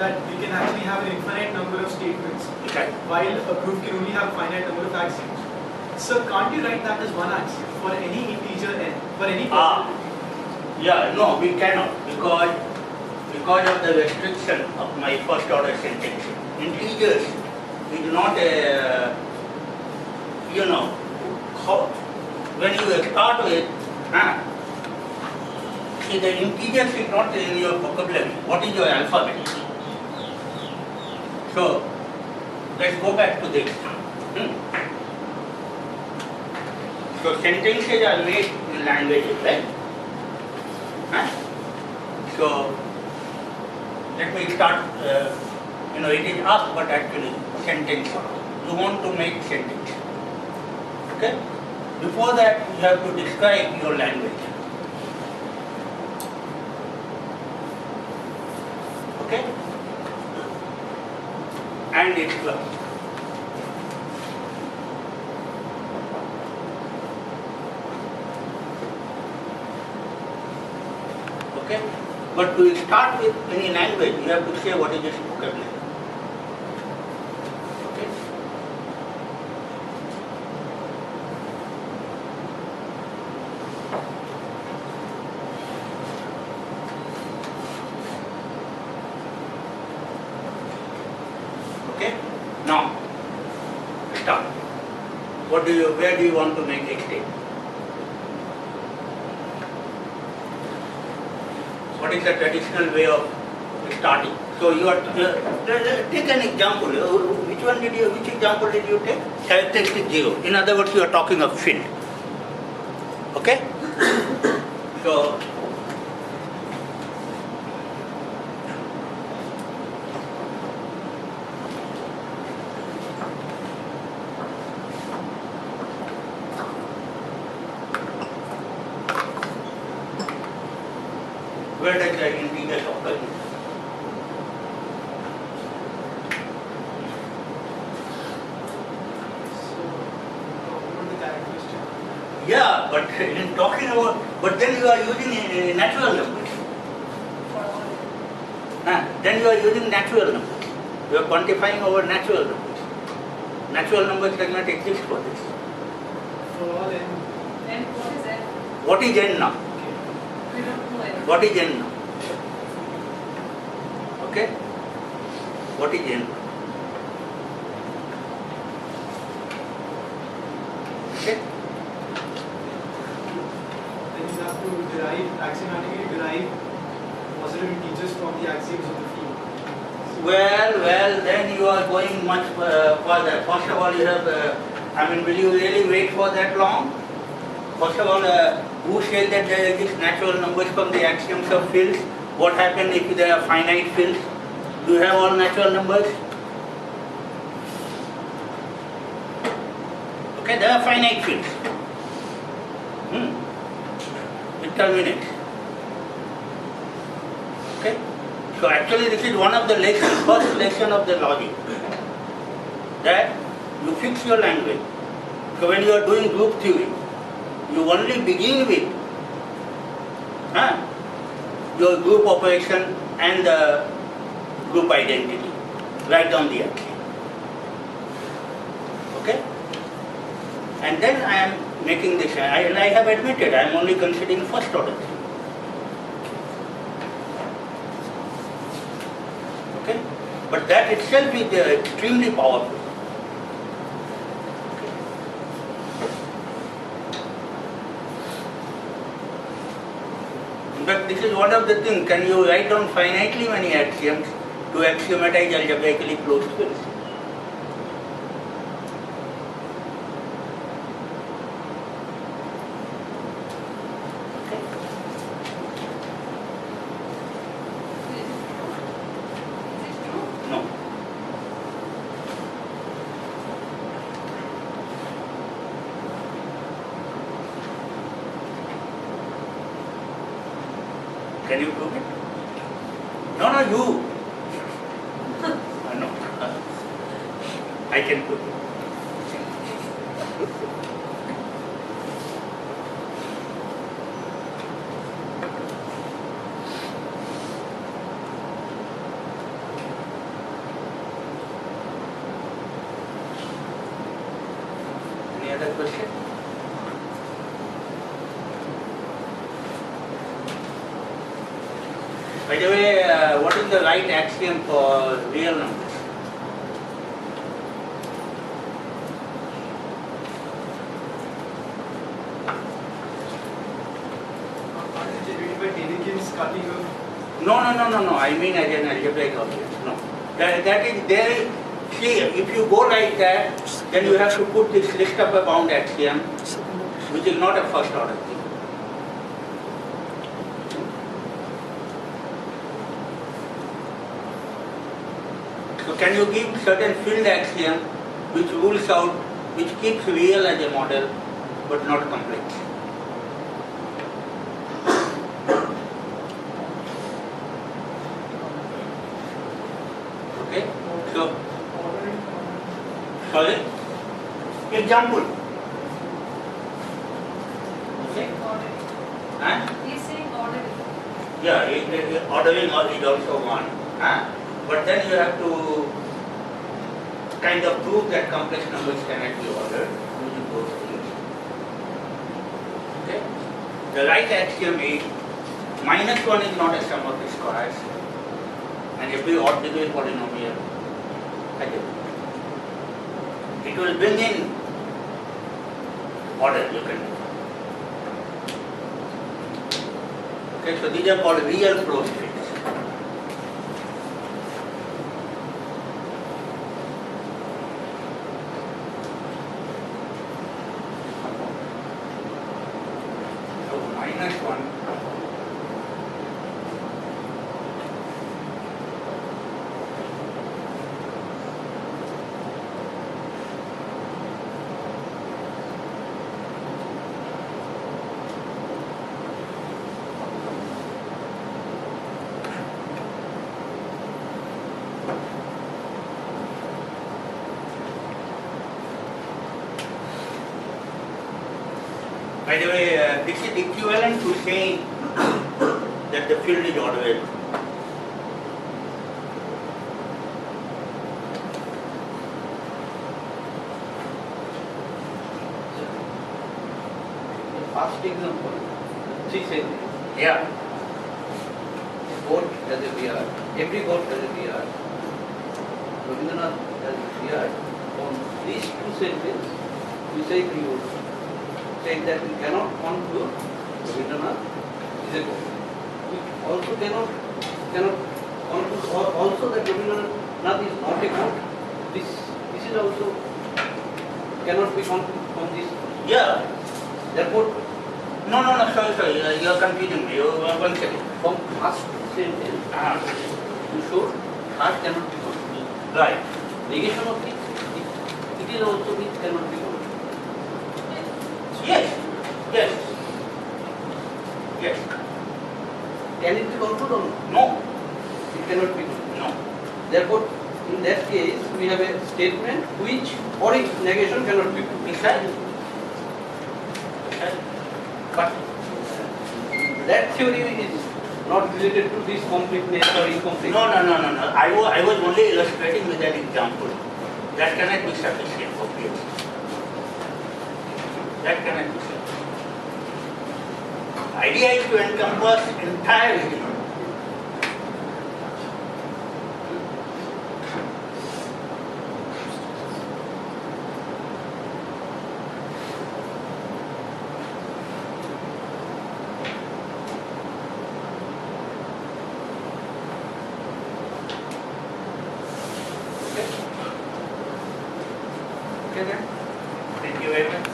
that we can actually have an infinite number of statements, while a proof can only have a finite number of axioms. So can't you write that as one axiom for any integer n, for any possibility? Yeah, no, we cannot, because of the restriction of my first order sentence. Integers is not a, when you start with, see, the integers is not in your vocabulary. What is your alphabet? So, let's go back to this. So, sentences are made in languages, right? So, let me start, it is us, but actually sentence. You want to make sentence. Okay? Before that, you have to describe your language. Okay? And its class. Okay? But to start with any language, you have to say what is its vocabulary. Okay? Okay? Now, start. Where do you want to make a state? What is the traditional way of starting? So you are take an example. Which example did you take? Characteristic 0. In other words, you are talking of field. Okay? So where does the integer occur? Yeah, but in talking about, but then you are using natural numbers. Then you are using natural numbers. You are quantifying over natural numbers. Natural numbers does not exist for this. For all n. N, what is n? What is n now? We don't know n. What is n now? Okay? What is n? Okay? Then you have to axiomatically derive positive integers from the axioms of the field. Well, then you are going much further. First of all, you have, will you really wait for that long? First of all, who said that there exist natural numbers from the axioms of fields? What happens if there are finite fields? Do you have all natural numbers? Okay, there are finite fields. Determinate. Okay? So actually this is one of the lessons, first lesson of the logic. That you fix your language. So when you are doing group theory, you only begin with your group operation and the group identity. Write down the axiom. Okay? And then I am making this, and I have admitted I am only considering first order. Okay? But that itself is extremely powerful. But this is one of the things, can you write down finitely many axioms to axiomatize algebraically closed fields? Is it true? No. Can you prove it? No, you. No. I can prove it. the question? By the way, what is the right axiom for real numbers? Are you generated by Denikin's cutting of No. I mean as an algebraic object. No. That is there. See, if you go like that, then you have to put this list of a bound axiom, which is not a first order thing. So can you give certain field axiom which rules out, which keeps real as a model, but not complex? Okay. So, sorry. Example. Okay. Huh? He's saying ordering. Yeah, ordering is also one. Huh? But then you have to kind of prove that complex numbers cannot be ordered using those things. Okay? The right axiom is -1 is not a sum of its squares, and every odd degree polynomial has it. It will bring in order, you can do. Okay, so these are called real flow states. So -1. By the way, this is equivalent to saying that the field is ordered. First example, 3 centimeters. Yeah. Boat has a VR. Every boat has a VR. Rabindranath has a VR. On these 2 sentences, we say we would say that we cannot conclude Rabindranath is a boat. We also cannot conclude also that Rabindranath is not a boat. This is also cannot be concluded from this. Yeah. Therefore, No, sorry, you are confusing me. One second. from first sentence, you show third cannot be concluded. Right. Negation of it is also which cannot be concluded. Yes. Can it be concluded or not? No. It cannot be concluded. No. Therefore, in that case, we have a statement which or its negation cannot be concluded. Exactly. But that theory is not related to this completeness or incomplete. No. I was only illustrating with an example. That cannot be sufficient for PhD. That cannot be sufficient. Idea is to encompass entire region. Okay then. Thank you very much.